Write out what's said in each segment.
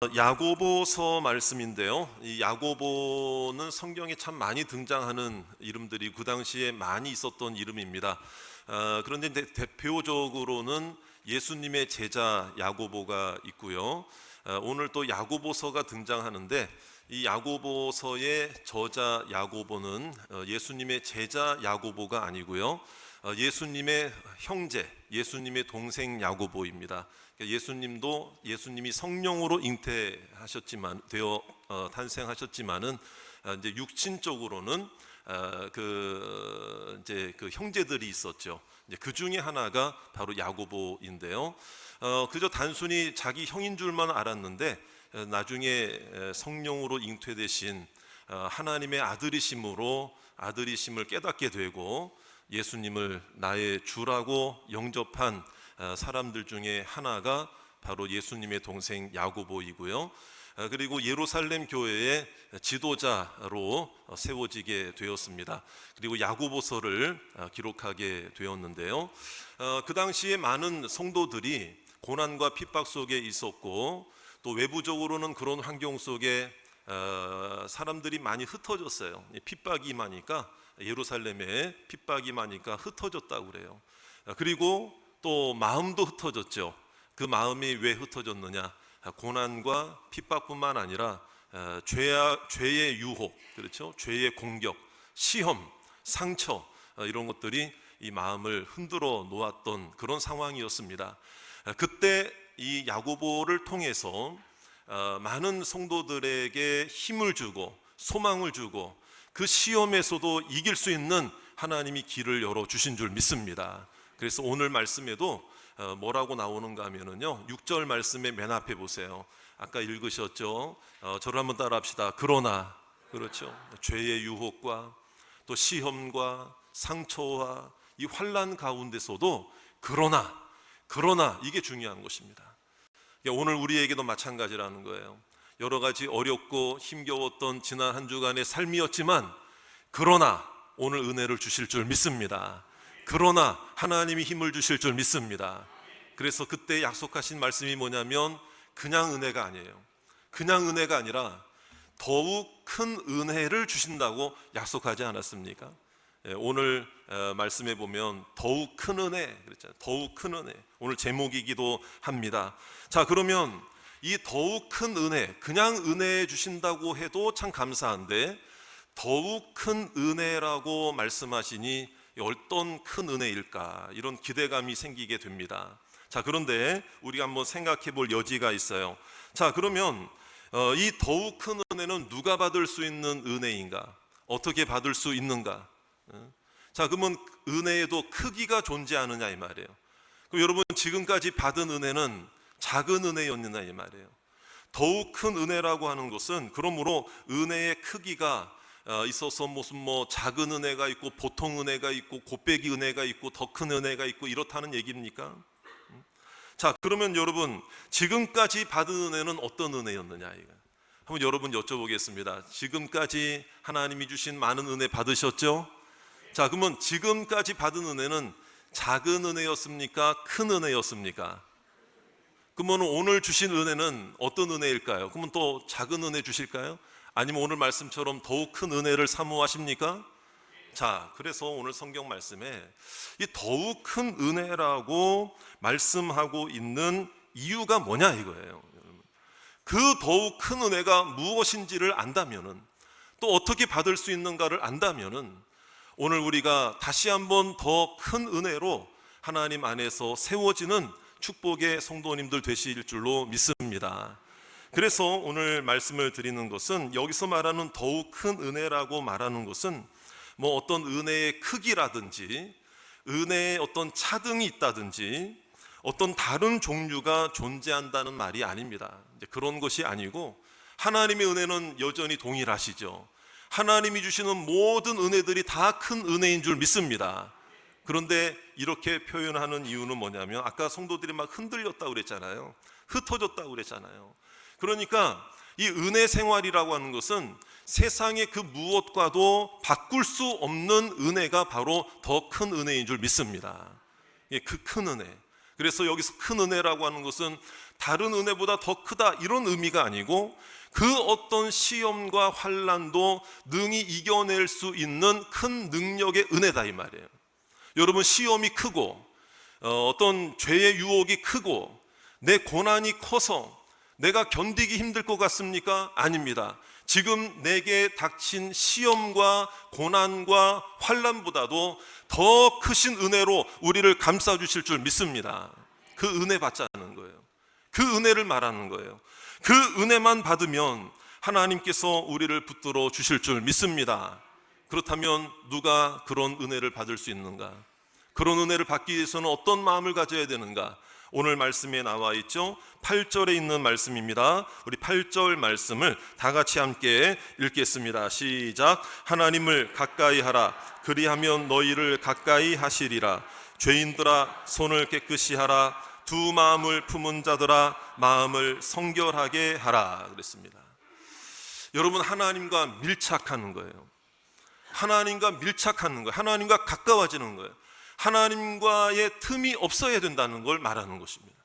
야고보서 말씀인데요. 이 야고보는 성경에 참 많이 등장하는 이름들이 그 당시에 많이 있었던 이름입니다. 그런데 대표적으로는 예수님의 제자 야고보가 있고요. 오늘 또 야고보서가 등장하는데 이 야고보서의 저자 야고보는 예수님의 제자 야고보가 아니고요. 예수님의 형제, 예수님의 동생 야고보입니다. 예수님이 성령으로 탄생하셨지만은 이제 육신적으로는 그 형제들이 있었죠. 이제 그 중에 하나가 바로 야고보인데요. 그저 단순히 자기 형인 줄만 알았는데 나중에 성령으로 잉태되신 하나님의 아들이심을 깨닫게 되고 예수님을 나의 주라고 영접한 사람들 중에 하나가 바로 예수님의 동생 야고보이고요. 그리고 예루살렘 교회의 지도자로 세워지게 되었습니다. 그리고 야고보서를 기록하게 되었는데요. 그 당시에 많은 성도들이 고난과 핍박 속에 있었고 또 외부적으로는 그런 환경 속에 사람들이 많이 흩어졌어요. 핍박이 임하니까 예루살렘에 핍박이 많으니까 ht어졌다고 그래요. 그리고 또 마음도 흩어졌죠. 그 마음이 왜 흩어졌느냐? 고난과 핍박뿐만 아니라 죄의 유혹, 그렇죠? 죄의 공격, 시험, 상처 이런 것들이 이 마음을 흔들어 놓았던 그런 상황이었습니다. 그때 이 야고보를 통해서 많은 성도들에게 힘을 주고 소망을 주고 그 시험에서도 이길 수 있는 하나님이 길을 열어주신 줄 믿습니다. 그래서 오늘 말씀에도 뭐라고 나오는가 하면은요, 6절 말씀의 맨 앞에 보세요. 아까 읽으셨죠? 저를 한번 따라 합시다. 그러나, 그렇죠? 죄의 유혹과 또 시험과 상처와 이 환난 가운데서도 그러나 이게 중요한 것입니다. 오늘 우리에게도 마찬가지라는 거예요. 여러 가지 어렵고 힘겨웠던 지난 한 주간의 삶이었지만 그러나 오늘 은혜를 주실 줄 믿습니다. 그러나 하나님이 힘을 주실 줄 믿습니다. 그래서 그때 약속하신 말씀이 뭐냐면 그냥 은혜가 아니에요. 그냥 은혜가 아니라 더욱 큰 은혜를 주신다고 약속하지 않았습니까? 오늘 말씀에 보면 더욱 큰 은혜 그랬잖아요. 더욱 큰 은혜. 오늘 제목이기도 합니다. 자, 그러면 이 더욱 큰 은혜, 그냥 은혜 주신다고 해도 참 감사한데 더욱 큰 은혜라고 말씀하시니 어떤 큰 은혜일까? 이런 기대감이 생기게 됩니다. 자, 그런데 우리가 한번 생각해 볼 여지가 있어요. 자, 그러면 이 더욱 큰 은혜는 누가 받을 수 있는 은혜인가? 어떻게 받을 수 있는가? 자, 그러면 은혜에도 크기가 존재하느냐 이 말이에요. 그럼 여러분 지금까지 받은 은혜는 작은 은혜였느냐 이 말이에요. 더욱 큰 은혜라고 하는 것은 그러므로 은혜의 크기가 있어서 무슨 작은 은혜가 있고 보통 은혜가 있고 곱빼기 은혜가 있고 더 큰 은혜가 있고 이렇다는 얘기입니까? 자, 그러면 여러분 지금까지 받은 은혜는 어떤 은혜였느냐 이거 한번 여러분 여쭤보겠습니다. 지금까지 하나님이 주신 많은 은혜 받으셨죠? 자, 그러면 지금까지 받은 은혜는 작은 은혜였습니까? 큰 은혜였습니까? 그러면 오늘 주신 은혜는 어떤 은혜일까요? 그러면 또 작은 은혜 주실까요? 아니면 오늘 말씀처럼 더욱 큰 은혜를 사모하십니까? 자, 그래서 오늘 성경 말씀에 이 더욱 큰 은혜라고 말씀하고 있는 이유가 뭐냐 이거예요. 그 더욱 큰 은혜가 무엇인지를 안다면은 또 어떻게 받을 수 있는가를 안다면은 오늘 우리가 다시 한번 더 큰 은혜로 하나님 안에서 세워지는 축복의 성도님들 되실 줄로 믿습니다. 그래서 오늘 말씀을 드리는 것은 여기서 말하는 더욱 큰 은혜라고 말하는 것은 어떤 은혜의 크기라든지 은혜의 어떤 차등이 있다든지 어떤 다른 종류가 존재한다는 말이 아닙니다. 그런 것이 아니고 하나님의 은혜는 여전히 동일하시죠. 하나님이 주시는 모든 은혜들이 다 큰 은혜인 줄 믿습니다. 그런데 이렇게 표현하는 이유는 뭐냐면 아까 성도들이 막 흔들렸다고 그랬잖아요. 흩어졌다고 그랬잖아요. 그러니까 이 은혜 생활이라고 하는 것은 세상의 그 무엇과도 바꿀 수 없는 은혜가 바로 더 큰 은혜인 줄 믿습니다. 그 큰 은혜. 그래서 여기서 큰 은혜라고 하는 것은 다른 은혜보다 더 크다 이런 의미가 아니고 그 어떤 시험과 환난도 능히 이겨낼 수 있는 큰 능력의 은혜다 이 말이에요. 여러분, 시험이 크고 어떤 죄의 유혹이 크고 내 고난이 커서 내가 견디기 힘들 것 같습니까? 아닙니다. 지금 내게 닥친 시험과 고난과 환난보다도 더 크신 은혜로 우리를 감싸주실 줄 믿습니다. 그 은혜 받자는 거예요. 그 은혜를 말하는 거예요. 그 은혜만 받으면 하나님께서 우리를 붙들어 주실 줄 믿습니다. 그렇다면 누가 그런 은혜를 받을 수 있는가? 그런 은혜를 받기 위해서는 어떤 마음을 가져야 되는가? 오늘 말씀에 나와 있죠. 8절에 있는 말씀입니다. 우리 8절 말씀을 다 같이 함께 읽겠습니다. 시작. 하나님을 가까이 하라. 그리하면 너희를 가까이 하시리라. 죄인들아, 손을 깨끗이 하라. 두 마음을 품은 자들아, 마음을 성결하게 하라 그랬습니다. 여러분, 하나님과 밀착하는 거예요. 하나님과 밀착하는 거예요. 하나님과 가까워지는 거예요. 하나님과의 틈이 없어야 된다는 걸 말하는 것입니다.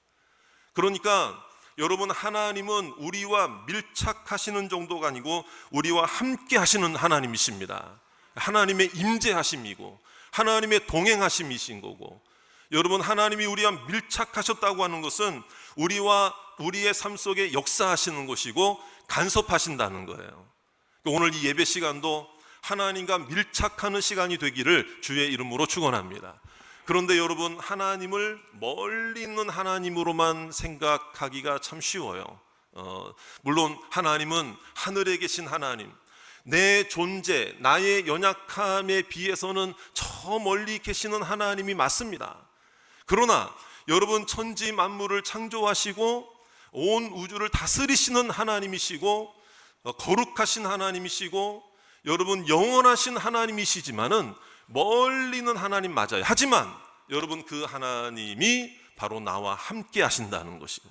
그러니까 여러분, 하나님은 우리와 밀착하시는 정도가 아니고 우리와 함께 하시는 하나님이십니다. 하나님의 임재하심이고 하나님의 동행하심이신 거고, 여러분, 하나님이 우리와 밀착하셨다고 하는 것은 우리와 우리의 삶 속에 역사하시는 것이고 간섭하신다는 거예요. 오늘 이 예배 시간도 하나님과 밀착하는 시간이 되기를 주의 이름으로 축원합니다. 그런데 여러분, 하나님을 멀리 있는 하나님으로만 생각하기가 참 쉬워요. 물론 하나님은 하늘에 계신 하나님, 내 존재, 나의 연약함에 비해서는 저 멀리 계시는 하나님이 맞습니다. 그러나 여러분, 천지 만물을 창조하시고 온 우주를 다스리시는 하나님이시고 거룩하신 하나님이시고 여러분, 영원하신 하나님이시지만은 멀리 있는 하나님 맞아요. 하지만 여러분, 그 하나님이 바로 나와 함께 하신다는 것이고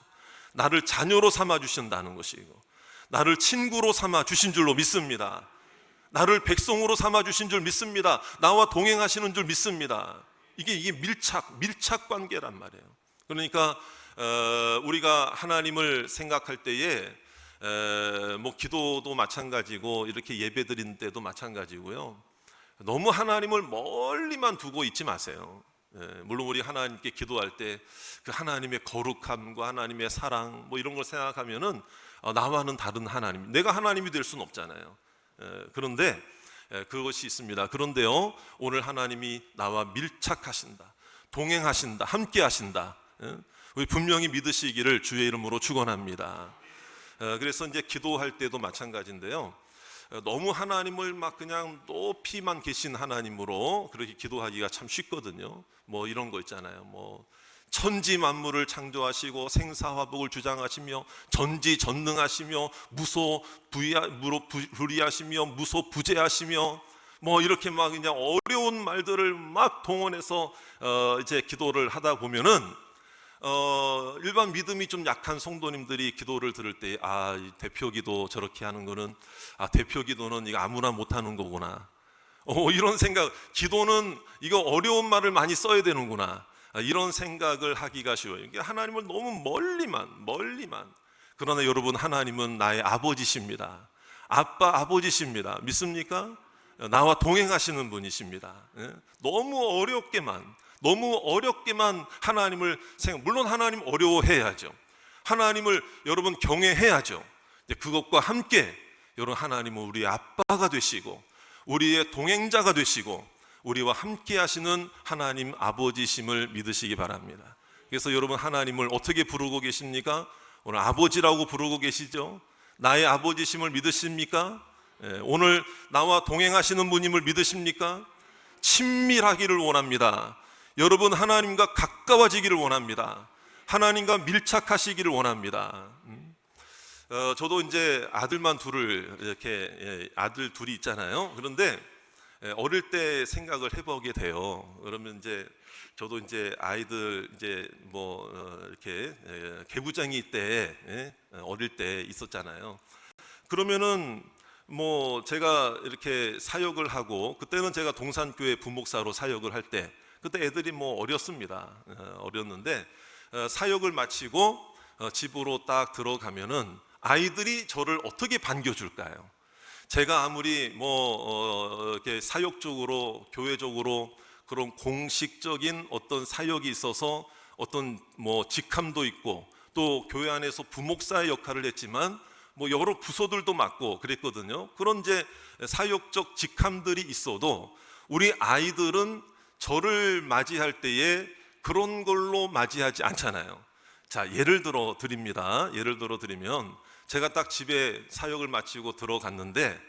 나를 자녀로 삼아 주신다는 것이고 나를 친구로 삼아 주신 줄로 믿습니다. 나를 백성으로 삼아 주신 줄 믿습니다. 나와 동행하시는 줄 믿습니다. 이게 밀착 관계란 말이에요. 그러니까 우리가 하나님을 생각할 때에 뭐 기도도 마찬가지고 이렇게 예배 드리는 때도 마찬가지고요. 너무 하나님을 멀리만 두고 있지 마세요. 물론 우리 하나님께 기도할 때 그 하나님의 거룩함과 하나님의 사랑 뭐 이런 걸 생각하면은 나와는 다른 하나님, 내가 하나님이 될 수는 없잖아요. 그런데 그것이 있습니다. 그런데요, 오늘 하나님이 나와 밀착하신다, 동행하신다, 함께 하신다. 우리 분명히 믿으시기를 주의 이름으로 축원합니다. 그래서 이제 기도할 때도 마찬가지인데요. 너무 하나님을 막 그냥 높이만 계신 하나님으로 그렇게 기도하기가 참 쉽거든요. 뭐 이런 거 있잖아요. 뭐 천지 만물을 창조하시고 생사화복을 주장하시며 전지전능하시며 무소불위하시며 무소부재하시며 뭐 이렇게 막 그냥 어려운 말들을 막 동원해서 이제 기도를 하다 보면은 일반 믿음이 좀 약한 성도님들이 기도를 들을 때 이 대표기도 저렇게 하는 거는 대표기도는 이거 아무나 못하는 거구나, 이런 생각, 기도는 이거 어려운 말을 많이 써야 되는구나, 이런 생각을 하기가 쉬워요. 하나님을 너무 멀리만. 그러나 여러분, 하나님은 나의 아버지십니다. 아버지십니다. 믿습니까? 나와 동행하시는 분이십니다. 너무 어렵게만 하나님을 물론 하나님 어려워해야죠. 하나님을 여러분 경외해야죠. 그것과 함께 여러분, 하나님은 우리의 아빠가 되시고 우리의 동행자가 되시고 우리와 함께 하시는 하나님 아버지심을 믿으시기 바랍니다. 그래서 여러분, 하나님을 어떻게 부르고 계십니까? 오늘 아버지라고 부르고 계시죠? 나의 아버지심을 믿으십니까? 오늘 나와 동행하시는 분임을 믿으십니까? 친밀하기를 원합니다. 여러분, 하나님과 가까워지기를 원합니다. 하나님과 밀착하시기를 원합니다. 저도 이제 아들만 둘을 이렇게 아들 둘이 있잖아요. 그런데 어릴 때 생각을 해보게 돼요. 그러면 이제 저도 이제 아이들 이제 뭐 이렇게 개구쟁이 때 어릴 때 있었잖아요. 그러면은 뭐 제가 이렇게 사역을 하고, 그때는 제가 동산교회 부목사로 사역을 할 때 그때 애들이 뭐 어렸습니다. 어렸는데 사역을 마치고 집으로 딱 들어가면은 아이들이 저를 어떻게 반겨줄까요? 제가 아무리 이렇게 사역적으로 교회적으로 그런 공식적인 어떤 사역이 있어서 어떤 직함도 있고 또 교회 안에서 부목사의 역할을 했지만 여러 부서들도 맡고 그랬거든요. 그런 이제 사역적 직함들이 있어도 우리 아이들은 저를 맞이할 때에 그런 걸로 맞이하지 않잖아요. 자, 예를 들어 드리면 제가 딱 집에 사역을 마치고 들어갔는데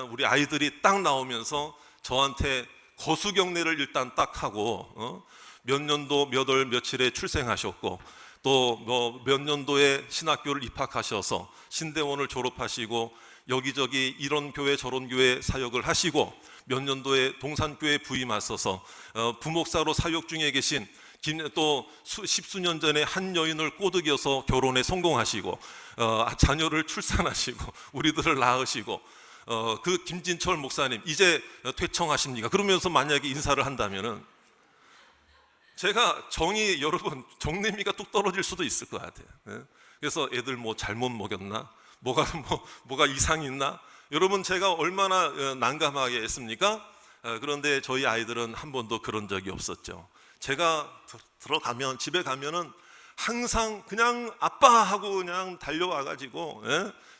우리 아이들이 딱 나오면서 저한테 거수경례를 일단 딱 하고 몇 년도 몇 월 며칠에 출생하셨고 또 몇 년도에 신학교를 입학하셔서 신대원을 졸업하시고 여기저기 이런 교회 저런 교회 사역을 하시고 몇 년도에 동산교회 부임하셔서 부목사로 사역 중에 계신 또 십수년 전에 한 여인을 꼬드겨서 결혼에 성공하시고 자녀를 출산하시고 우리들을 낳으시고 그 김진철 목사님 이제 퇴청하십니까? 그러면서 만약에 인사를 한다면은 제가 여러분 정내미가 뚝 떨어질 수도 있을 것 같아요. 그래서 애들 잘못 먹였나? 뭐가 이상이 있나? 여러분 제가 얼마나 난감하게 했습니까? 그런데 저희 아이들은 한 번도 그런 적이 없었죠. 제가 집에 가면은 항상 그냥 아빠 하고 그냥 달려와가지고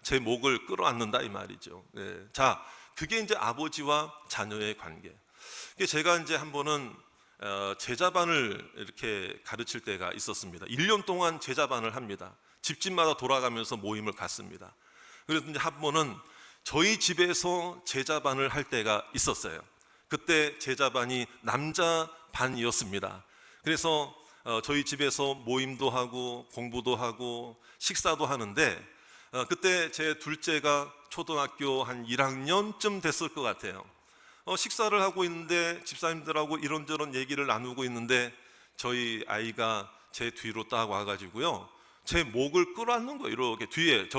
제 목을 끌어안는다 이 말이죠. 자, 그게 이제 아버지와 자녀의 관계. 제가 이제 한 번은 제자반을 이렇게 가르칠 때가 있었습니다. 1년 동안 제자반을 합니다. 집집마다 돌아가면서 모임을 갖습니다. 그래서 이제 한 번은 저희 집에서 제자반을 할 때가 있었어요. 그때 제자반이 남자 반이었습니다. 그래서 저희 집에서 모임도 하고 공부도 하고 식사도 하는데 그때 제 둘째가 초등학교 한 1학년쯤 됐을 것 같아요. 식사를 하고 있는데 집사님들하고 이런저런 얘기를 나누고 있는데 저희 아이가 제 뒤로 딱 와가지고요 제 목을 끌어안는 거예요. 이렇게 뒤에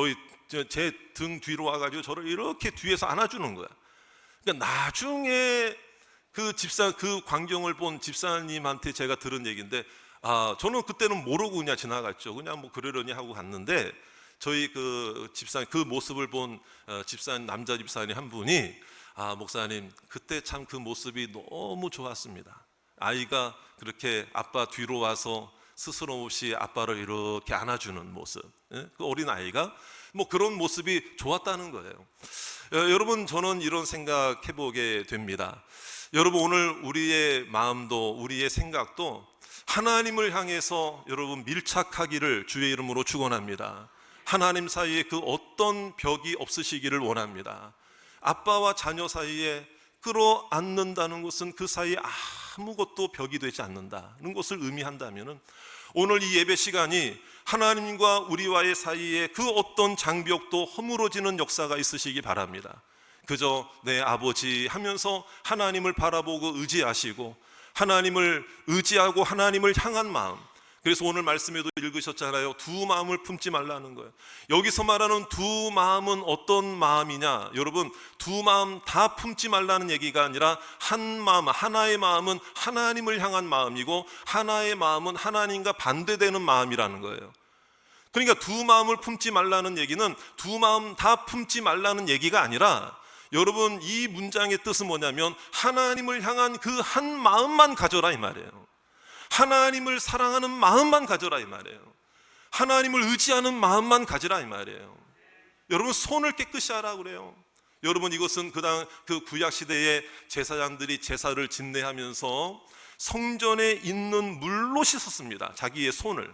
제 등 뒤로 와가지고 저를 이렇게 뒤에서 안아주는 거야. 그러니까 나중에 그 광경을 본 집사님한테 제가 들은 얘기인데 저는 그때는 모르고 그냥 지나갔죠. 그냥 그러려니 하고 갔는데 저희 그 모습을 본 남자 집사님 한 분이 목사님 그때 참 그 모습이 너무 좋았습니다. 아이가 그렇게 아빠 뒤로 와서 스스럼 없이 아빠를 이렇게 안아주는 모습, 그 어린 아이가 그런 모습이 좋았다는 거예요. 여러분 저는 이런 생각해 보게 됩니다. 여러분 오늘 우리의 마음도 우리의 생각도 하나님을 향해서 여러분 밀착하기를 주의 이름으로 축원합니다. 하나님 사이에 그 어떤 벽이 없으시기를 원합니다. 아빠와 자녀 사이에 끌어안는다는 것은 그 사이에 아무것도 벽이 되지 않는다는 것을 의미한다면 오늘 이 예배 시간이 하나님과 우리와의 사이에 그 어떤 장벽도 허물어지는 역사가 있으시기 바랍니다. 그저 내 아버지 하면서 하나님을 바라보고 의지하시고 하나님을 의지하고 하나님을 향한 마음. 그래서 오늘 말씀에도 읽으셨잖아요. 두 마음을 품지 말라는 거예요. 여기서 말하는 두 마음은 어떤 마음이냐? 여러분 두 마음 다 품지 말라는 얘기가 아니라 한 마음, 하나의 마음은 하나님을 향한 마음이고 하나의 마음은 하나님과 반대되는 마음이라는 거예요. 그러니까 두 마음을 품지 말라는 얘기는 두 마음 다 품지 말라는 얘기가 아니라 여러분 이 문장의 뜻은 뭐냐면 하나님을 향한 그 한 마음만 가져라 이 말이에요. 하나님을 사랑하는 마음만 가져라 이 말이에요. 하나님을 의지하는 마음만 가지라 이 말이에요. 여러분 손을 깨끗이 하라 그래요. 여러분 이것은 그 구약 시대에 제사장들이 제사를 진례하면서 성전에 있는 물로 씻었습니다. 자기의 손을.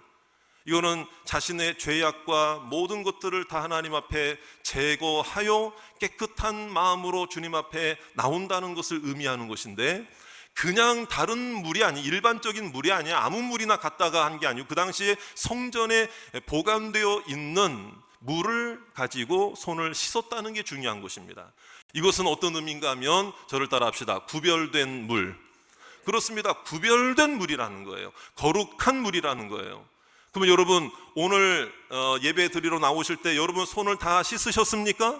이거는 자신의 죄악과 모든 것들을 다 하나님 앞에 제거하여 깨끗한 마음으로 주님 앞에 나온다는 것을 의미하는 것인데 그냥 다른 물이 아니 일반적인 물이 아니야 아무 물이나 갖다가 한 게 아니고 그 당시에 성전에 보관되어 있는 물을 가지고 손을 씻었다는 게 중요한 것입니다. 이것은 어떤 의미인가 하면 저를 따라 합시다. 구별된 물. 그렇습니다. 구별된 물이라는 거예요. 거룩한 물이라는 거예요. 그러면 여러분 오늘 예배 드리러 나오실 때 여러분 손을 다 씻으셨습니까?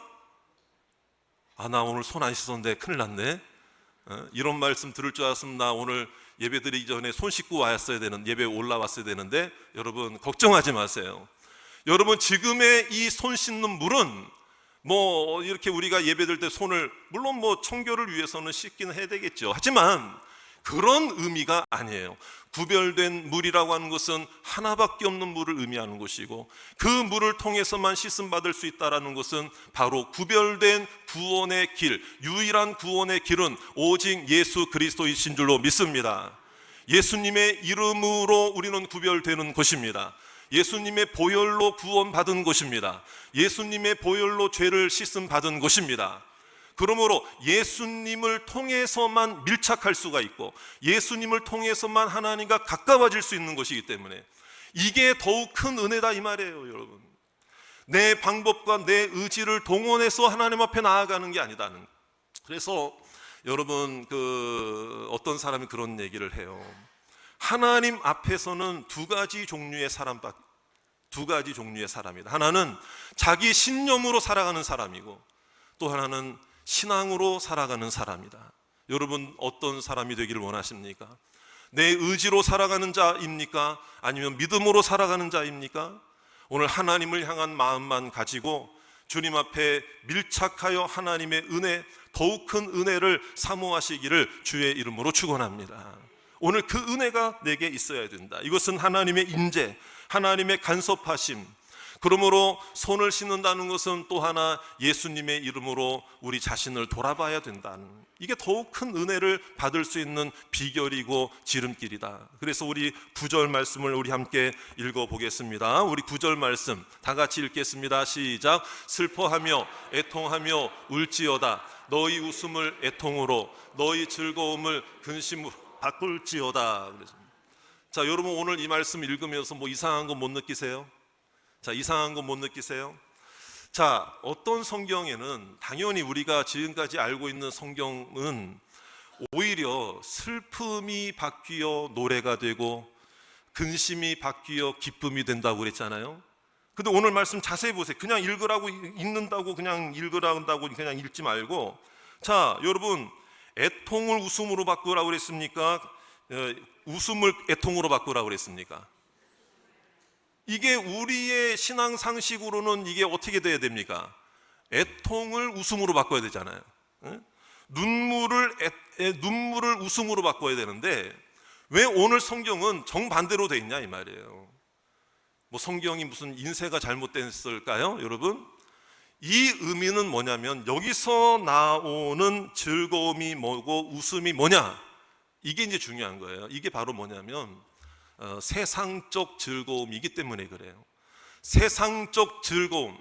나 오늘 손 안 씻었는데 큰일 났네. 이런 말씀 들을 줄 알았으면 나 오늘 예배 드리기 전에 손 씻고 왔어야 되는 예배 올라왔어야 되는데 여러분 걱정하지 마세요. 여러분, 지금의 이 손 씻는 물은 뭐 이렇게 우리가 예배드릴 때 손을, 물론 뭐 청교를 위해서는 씻기는 해야 되겠죠. 하지만 그런 의미가 아니에요. 구별된 물이라고 하는 것은 하나밖에 없는 물을 의미하는 것이고, 그 물을 통해서만 씻음 받을 수 있다라는 것은 바로 구별된 구원의 길, 유일한 구원의 길은 오직 예수 그리스도이신 줄로 믿습니다. 예수님의 이름으로 우리는 구별되는 것입니다. 예수님의 보혈로 구원받은 것입니다. 예수님의 보혈로 죄를 씻음 받은 것입니다. 그러므로 예수님을 통해서만 밀착할 수가 있고, 예수님을 통해서만 하나님과 가까워질 수 있는 것이기 때문에 이게 더욱 큰 은혜다 이 말이에요. 여러분, 내 방법과 내 의지를 동원해서 하나님 앞에 나아가는 게 아니다는. 그래서 여러분, 어떤 사람이 그런 얘기를 해요. 하나님 앞에서는 두 가지 종류의 사람이다. 하나는 자기 신념으로 살아가는 사람이고, 또 하나는 신앙으로 살아가는 사람이다. 여러분, 어떤 사람이 되기를 원하십니까? 내 의지로 살아가는 자입니까? 아니면 믿음으로 살아가는 자입니까? 오늘 하나님을 향한 마음만 가지고 주님 앞에 밀착하여 하나님의 은혜, 더욱 큰 은혜를 사모하시기를 주의 이름으로 축원합니다. 오늘 그 은혜가 내게 있어야 된다. 이것은 하나님의 인재, 하나님의 간섭하심. 그러므로 손을 씻는다는 것은 또 하나 예수님의 이름으로 우리 자신을 돌아봐야 된다는, 이게 더욱 큰 은혜를 받을 수 있는 비결이고 지름길이다. 그래서 우리 9절 말씀을 우리 함께 읽어보겠습니다. 우리 9절 말씀 다 같이 읽겠습니다. 시작. 슬퍼하며 애통하며 울지어다. 너희 웃음을 애통으로, 너희 즐거움을 근심으로 바꿀지어다. 자, 여러분, 오늘 이 말씀 읽으면서 뭐 이상한 거 못 느끼세요? 이상한 거 못 느끼세요? 자, 어떤 성경에는 당연히 우리가 지금까지 알고 있는 성경은 오히려 슬픔이 바뀌어 노래가 되고 근심이 바뀌어 기쁨이 된다고 그랬잖아요. 근데 오늘 말씀 자세히 보세요. 그냥 읽으라고 읽는다고 그냥 읽으라고 그냥 읽지 말고, 자, 여러분, 애통을 웃음으로 바꾸라고 그랬습니까? 웃음을 애통으로 바꾸라고 그랬습니까? 이게 우리의 신앙 상식으로는 이게 어떻게 돼야 됩니까? 애통을 웃음으로 바꿔야 되잖아요. 눈물을 웃음으로 바꿔야 되는데 왜 오늘 성경은 정반대로 돼 있냐 이 말이에요. 뭐 성경이 무슨 인쇄가 잘못됐을까요, 여러분? 이 의미는 뭐냐면 여기서 나오는 즐거움이 뭐고 웃음이 뭐냐, 이게 이제 중요한 거예요. 이게 바로 뭐냐면 세상적 즐거움이기 때문에 그래요. 세상적 즐거움,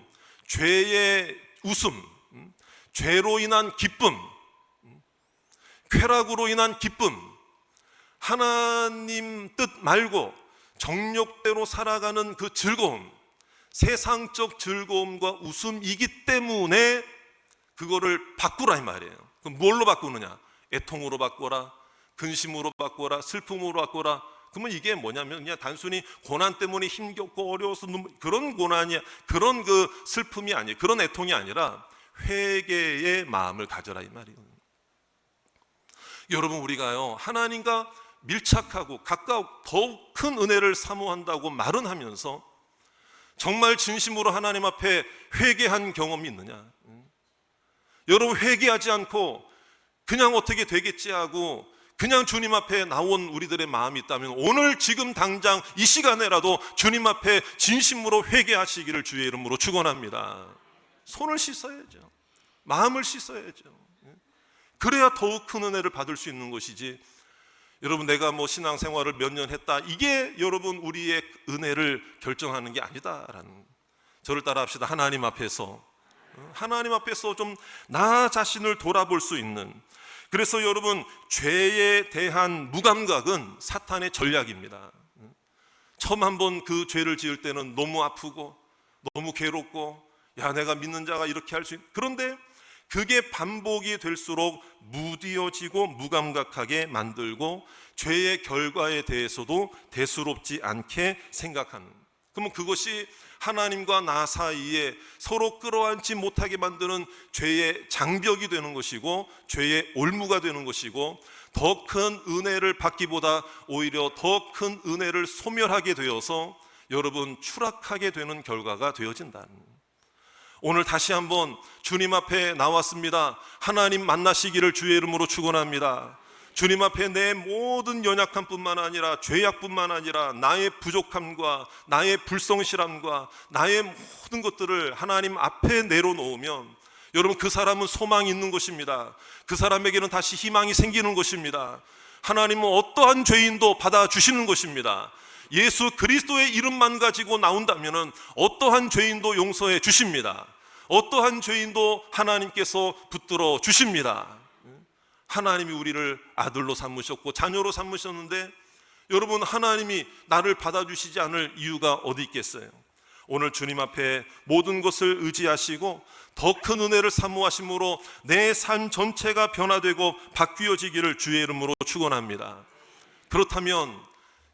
죄의 웃음, 죄로 인한 기쁨, 쾌락으로 인한 기쁨, 하나님 뜻 말고 정욕대로 살아가는 그 즐거움, 세상적 즐거움과 웃음이기 때문에 그거를 바꾸라 이 말이에요. 그럼 뭘로 바꾸느냐? 애통으로 바꿔라, 근심으로 바꿔라, 슬픔으로 바꿔라. 그러면 이게 뭐냐면 그냥 단순히 고난 때문에 힘겹고 어려워서 그런 고난이, 그런 그 슬픔이 아니에요. 그런 애통이 아니라 회개의 마음을 가져라 이 말이에요. 여러분, 우리가요 하나님과 밀착하고 가까워 더욱 큰 은혜를 사모한다고 말은 하면서 정말 진심으로 하나님 앞에 회개한 경험이 있느냐? 여러분, 회개하지 않고 그냥 어떻게 되겠지 하고 그냥 주님 앞에 나온 우리들의 마음이 있다면 오늘 지금 당장 이 시간에라도 주님 앞에 진심으로 회개하시기를 주의 이름으로 축원합니다. 손을 씻어야죠. 마음을 씻어야죠. 그래야 더욱 큰 은혜를 받을 수 있는 것이지, 여러분 내가 뭐 신앙생활을 몇 년 했다, 이게 여러분 우리의 은혜를 결정하는 게 아니다라는, 저를 따라 합시다. 하나님 앞에서 좀 나 자신을 돌아볼 수 있는, 그래서 여러분 죄에 대한 무감각은 사탄의 전략입니다. 처음 한번 그 죄를 지을 때는 너무 아프고 너무 괴롭고, 야 내가 믿는 자가 이렇게 할 수 있... 그런데 그게 반복이 될수록 무디어지고 무감각하게 만들고 죄의 결과에 대해서도 대수롭지 않게 생각하는, 그러면 그것이 하나님과 나 사이에 서로 끌어안지 못하게 만드는 죄의 장벽이 되는 것이고 죄의 올무가 되는 것이고, 더 큰 은혜를 받기보다 오히려 더 큰 은혜를 소멸하게 되어서 여러분 추락하게 되는 결과가 되어진다는, 오늘 다시 한번 주님 앞에 나왔습니다. 하나님 만나시기를 주의 이름으로 축원합니다. 주님 앞에 내 모든 연약함뿐만 아니라 죄악뿐만 아니라 나의 부족함과 나의 불성실함과 나의 모든 것들을 하나님 앞에 내려놓으면 여러분 그 사람은 소망이 있는 것입니다. 그 사람에게는 다시 희망이 생기는 것입니다. 하나님은 어떠한 죄인도 받아주시는 것입니다. 예수 그리스도의 이름만 가지고 나온다면 어떠한 죄인도 용서해 주십니다. 어떠한 죄인도 하나님께서 붙들어 주십니다. 하나님이 우리를 아들로 삼으셨고 자녀로 삼으셨는데 여러분 하나님이 나를 받아주시지 않을 이유가 어디 있겠어요? 오늘 주님 앞에 모든 것을 의지하시고 더 큰 은혜를 사모하심으로 내 삶 전체가 변화되고 바뀌어지기를 주의 이름으로 축원합니다. 그렇다면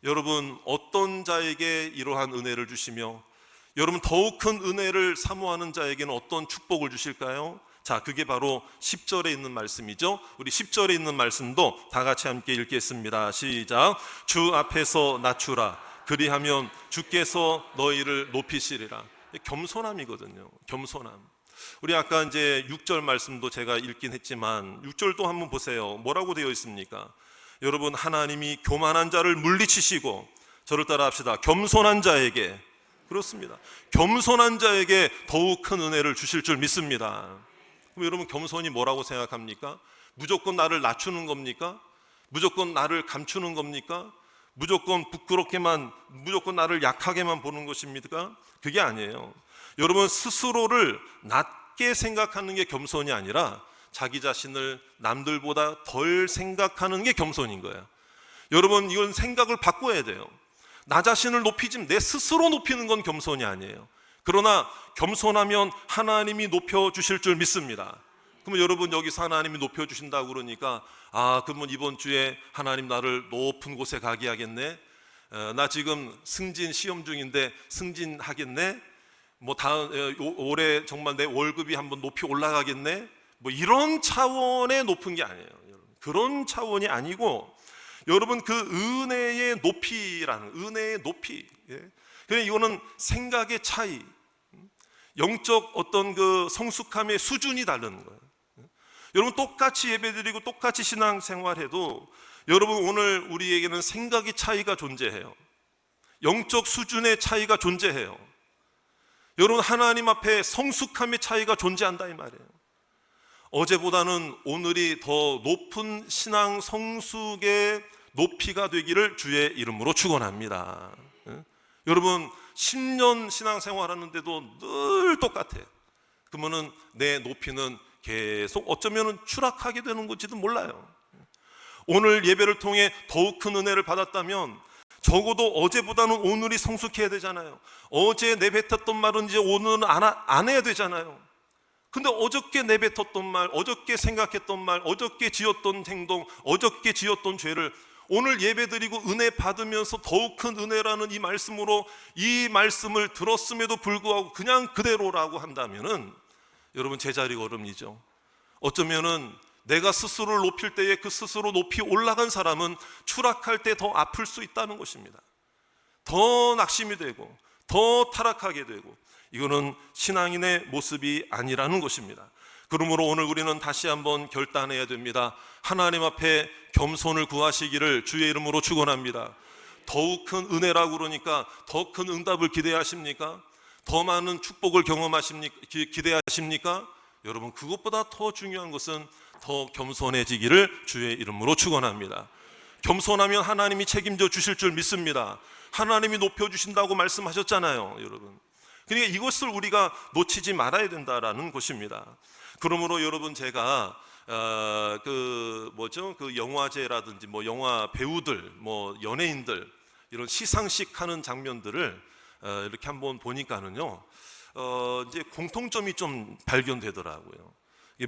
여러분 어떤 자에게 이러한 은혜를 주시며 여러분 더욱 큰 은혜를 사모하는 자에게는 어떤 축복을 주실까요? 자, 그게 바로 10절에 있는 말씀이죠. 우리 10절에 있는 말씀도 다 같이 함께 읽겠습니다. 시작. 주 앞에서 낮추라. 그리하면 주께서 너희를 높이시리라. 겸손함이거든요. 겸손함. 우리 아까 이제 6절 말씀도 제가 읽긴 했지만 6절도 한번 보세요. 뭐라고 되어 있습니까? 여러분 하나님이 교만한 자를 물리치시고, 저를 따라 합시다. 겸손한 자에게, 그렇습니다. 겸손한 자에게 더욱 큰 은혜를 주실 줄 믿습니다. 그럼 여러분 겸손이 뭐라고 생각합니까? 무조건 나를 낮추는 겁니까? 무조건 나를 감추는 겁니까? 무조건 부끄럽게만, 무조건 나를 약하게만 보는 것입니까? 그게 아니에요. 여러분 스스로를 낮게 생각하는 게 겸손이 아니라 자기 자신을 남들보다 덜 생각하는 게 겸손인 거예요. 여러분 이건 생각을 바꿔야 돼요. 나 자신을 높이지 내 스스로 높이는 건 겸손이 아니에요. 그러나 겸손하면 하나님이 높여주실 줄 믿습니다. 그러면 여러분 여기서 하나님이 높여주신다고 그러니까 그러면 이번 주에 하나님 나를 높은 곳에 가게 하겠네. 나 지금 승진 시험 중인데 승진하겠네. 뭐 다음 올해 정말 내 월급이 한번 높이 올라가겠네. 뭐 이런 차원의 높은 게 아니에요. 그런 차원이 아니고 여러분 그 은혜의 높이라는, 은혜의 높이. 그냥 이거는 생각의 차이, 영적 어떤 그 성숙함의 수준이 다른 거예요. 여러분 똑같이 예배드리고 똑같이 신앙생활해도 여러분 오늘 우리에게는 생각의 차이가 존재해요. 영적 수준의 차이가 존재해요. 여러분 하나님 앞에 성숙함의 차이가 존재한다 이 말이에요. 어제보다는 오늘이 더 높은 신앙 성숙의 높이가 되기를 주의 이름으로 축원합니다. 여러분 10년 신앙생활 하는데도 늘 똑같아. 그러면은 내 높이는 계속 어쩌면 추락하게 되는 건지도 몰라요. 오늘 예배를 통해 더욱 큰 은혜를 받았다면 적어도 어제보다는 오늘이 성숙해야 되잖아요. 어제 내뱉었던 말은 이제 오늘은 안 해야 되잖아요. 근데 어저께 내뱉었던 말, 어저께 생각했던 말, 어저께 지었던 행동, 어저께 지었던 죄를 오늘 예배드리고 은혜 받으면서 더욱 큰 은혜라는 이 말씀으로 이 말씀을 들었음에도 불구하고 그냥 그대로라고 한다면은 여러분 제자리 걸음이죠. 어쩌면은 내가 스스로를 높일 때에 그 스스로 높이 올라간 사람은 추락할 때 더 아플 수 있다는 것입니다. 더 낙심이 되고 더 타락하게 되고, 이거는 신앙인의 모습이 아니라는 것입니다. 그러므로 오늘 우리는 다시 한번 결단해야 됩니다. 하나님 앞에 겸손을 구하시기를 주의 이름으로 축원합니다. 더욱 큰 은혜라고 그러니까 더 큰 응답을 기대하십니까? 더 많은 축복을 경험하십니까? 기대하십니까? 여러분 그것보다 더 중요한 것은 더 겸손해지기를 주의 이름으로 축원합니다. 겸손하면 하나님이 책임져 주실 줄 믿습니다. 하나님이 높여주신다고 말씀하셨잖아요, 여러분. 그러니까 이것을 우리가 놓치지 말아야 된다라는 것입니다. 그러므로 여러분 제가 그 영화제라든지 뭐 영화 배우들, 뭐 연예인들 이런 시상식 하는 장면들을 이렇게 한번 보니까는요, 이제 공통점이 좀 발견되더라고요.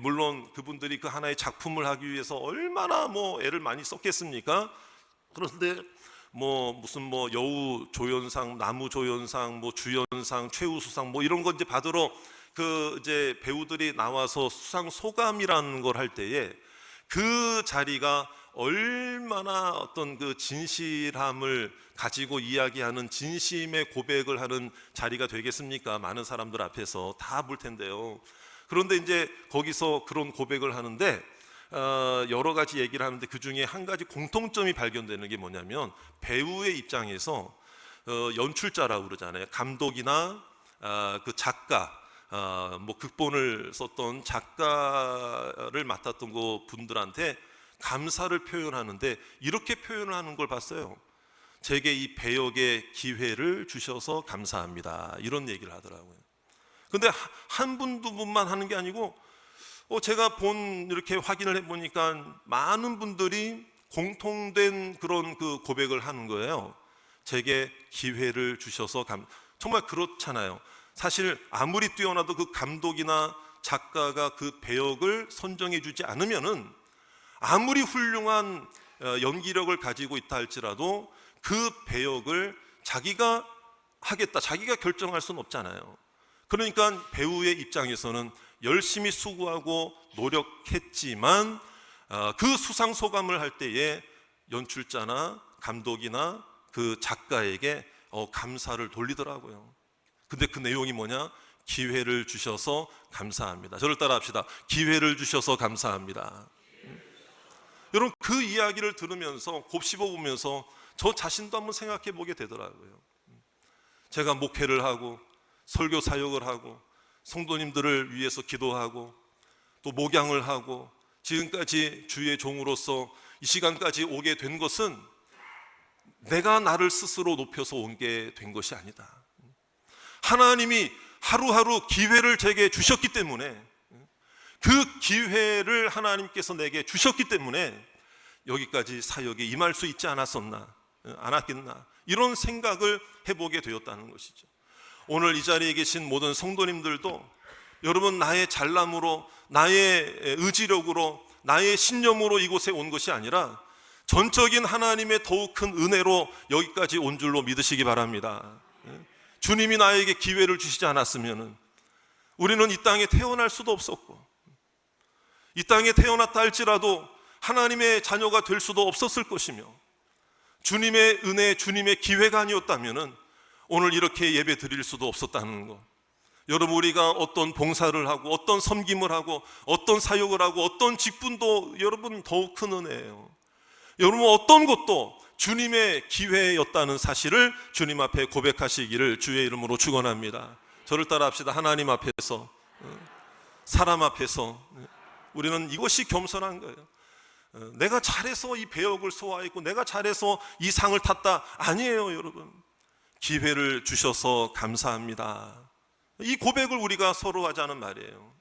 물론 그분들이 그 하나의 작품을 하기 위해서 얼마나 뭐 애를 많이 썼겠습니까? 그런데 뭐 무슨 뭐 여우 조연상, 나무 조연상, 뭐 주연상, 최우수상 뭐 이런 거 이제 받으러 그 이제 배우들이 나와서 수상 소감이라는 걸 할 때에 그 자리가 얼마나 어떤 그 진실함을 가지고 이야기하는 진심의 고백을 하는 자리가 되겠습니까? 많은 사람들 앞에서 다 볼 텐데요. 그런데 이제 거기서 그런 고백을 하는데 여러 가지 얘기를 하는데 그 중에 한 가지 공통점이 발견되는 게 뭐냐면, 배우의 입장에서 연출자라고 그러잖아요. 감독이나 그 작가, 뭐 극본을 썼던 작가를 맡았던 그 분들한테 감사를 표현하는데 이렇게 표현을 하는 걸 봤어요. 제게 이 배역의 기회를 주셔서 감사합니다, 이런 얘기를 하더라고요. 근데 한 분, 두 분만 하는 게 아니고 제가 이렇게 확인을 해보니까 많은 분들이 공통된 그런 그 고백을 하는 거예요. 제게 기회를 주셔서 정말 그렇잖아요. 사실 아무리 뛰어나도 그 감독이나 작가가 그 배역을 선정해 주지 않으면은 아무리 훌륭한 연기력을 가지고 있다 할지라도 그 배역을 자기가 하겠다, 자기가 결정할 수는 없잖아요. 그러니까 배우의 입장에서는 열심히 수고하고 노력했지만 그 수상소감을 할 때에 연출자나 감독이나 그 작가에게 감사를 돌리더라고요. 근데 그 내용이 뭐냐? 기회를 주셔서 감사합니다. 저를 따라 합시다. 기회를 주셔서 감사합니다. 여러분, 그 이야기를 들으면서 곱씹어 보면서 저 자신도 한번 생각해 보게 되더라고요. 제가 목회를 하고 설교 사역을 하고 성도님들을 위해서 기도하고 또 목양을 하고 지금까지 주의 종으로서 이 시간까지 오게 된 것은 내가 나를 스스로 높여서 온 게 된 것이 아니다. 하나님이 하루하루 기회를 제게 주셨기 때문에, 그 기회를 하나님께서 내게 주셨기 때문에 여기까지 사역에 임할 수 있지 않았겠나, 이런 생각을 해보게 되었다는 것이죠. 오늘 이 자리에 계신 모든 성도님들도 여러분, 나의 잘남으로, 나의 의지력으로, 나의 신념으로 이곳에 온 것이 아니라 전적인 하나님의 더욱 큰 은혜로 여기까지 온 줄로 믿으시기 바랍니다. 주님이 나에게 기회를 주시지 않았으면 우리는 이 땅에 태어날 수도 없었고, 이 땅에 태어났다 할지라도 하나님의 자녀가 될 수도 없었을 것이며, 주님의 은혜, 주님의 기회가 아니었다면 오늘 이렇게 예배 드릴 수도 없었다는 것. 여러분, 우리가 어떤 봉사를 하고 어떤 섬김을 하고 어떤 사역을 하고 어떤 직분도 여러분 더욱 큰 은혜예요. 여러분, 어떤 것도 주님의 기회였다는 사실을 주님 앞에 고백하시기를 주의 이름으로 축원합니다. 저를 따라 합시다. 하나님 앞에서, 사람 앞에서 우리는 이것이 겸손한 거예요. 내가 잘해서 이 배역을 소화했고 내가 잘해서 이 상을 탔다, 아니에요. 여러분, 기회를 주셔서 감사합니다. 이 고백을 우리가 서로 하자는 말이에요.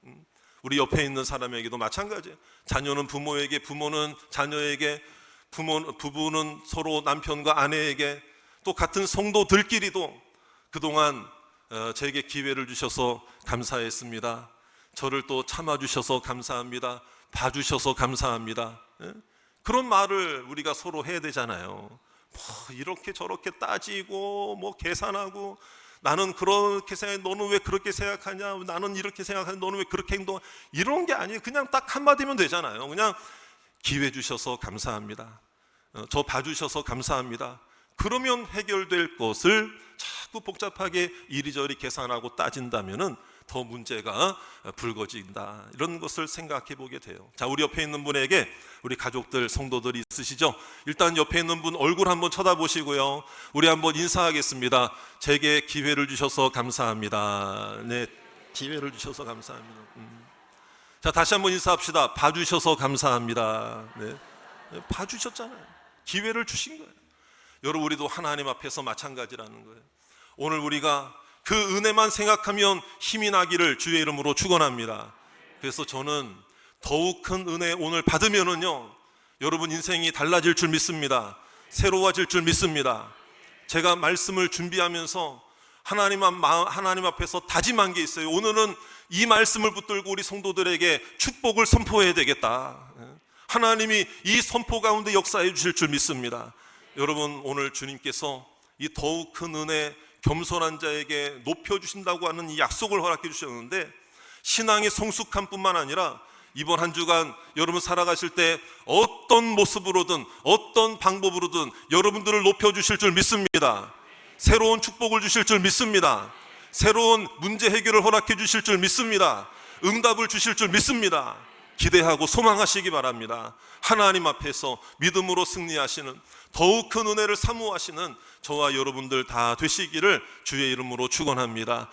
우리 옆에 있는 사람에게도 마찬가지예요. 자녀는 부모에게, 부모는 자녀에게, 부부는 서로 남편과 아내에게, 또 같은 성도들끼리도 그동안 제게 기회를 주셔서 감사했습니다. 저를 또 참아주셔서 감사합니다. 봐주셔서 감사합니다. 그런 말을 우리가 서로 해야 되잖아요. 뭐 이렇게 저렇게 따지고 뭐 계산하고, 나는 그렇게 생각해, 너는 왜 그렇게 생각하냐, 나는 이렇게 생각하냐, 너는 왜 그렇게 행동하냐, 이런 게 아니에요. 그냥 딱 한마디면 되잖아요. 그냥 기회 주셔서 감사합니다. 저 봐주셔서 감사합니다. 그러면 해결될 것을 자꾸 복잡하게 이리저리 계산하고 따진다면은 더 문제가 불거진다, 이런 것을 생각해 보게 돼요. 자, 우리 옆에 있는 분에게, 우리 가족들, 성도들이 있으시죠? 일단 옆에 있는 분 얼굴 한번 쳐다보시고요, 우리 한번 인사하겠습니다. 제게 기회를 주셔서 감사합니다. 네, 기회를 주셔서 감사합니다. 자, 다시 한번 인사합시다. 봐주셔서 감사합니다. 네, 봐주셨잖아요. 기회를 주신 거예요. 여러분, 우리도 하나님 앞에서 마찬가지라는 거예요. 오늘 우리가 그 은혜만 생각하면 힘이 나기를 주의 이름으로 축원합니다. 그래서 저는 더욱 큰 은혜 오늘 받으면은요, 여러분 인생이 달라질 줄 믿습니다. 새로워질 줄 믿습니다. 제가 말씀을 준비하면서 하나님 앞에서 다짐한 게 있어요. 오늘은 이 말씀을 붙들고 우리 성도들에게 축복을 선포해야 되겠다. 하나님이 이 선포 가운데 역사해 주실 줄 믿습니다. 여러분, 오늘 주님께서 이 더욱 큰 은혜, 겸손한 자에게 높여주신다고 하는 이 약속을 허락해 주셨는데, 신앙의 성숙함 뿐만 아니라 이번 한 주간 여러분 살아가실 때 어떤 모습으로든 어떤 방법으로든 여러분들을 높여주실 줄 믿습니다. 새로운 축복을 주실 줄 믿습니다. 새로운 문제 해결을 허락해 주실 줄 믿습니다. 응답을 주실 줄 믿습니다. 기대하고 소망하시기 바랍니다. 하나님 앞에서 믿음으로 승리하시는, 더욱 큰 은혜를 사모하시는 저와 여러분들 다 되시기를 주의 이름으로 축원합니다.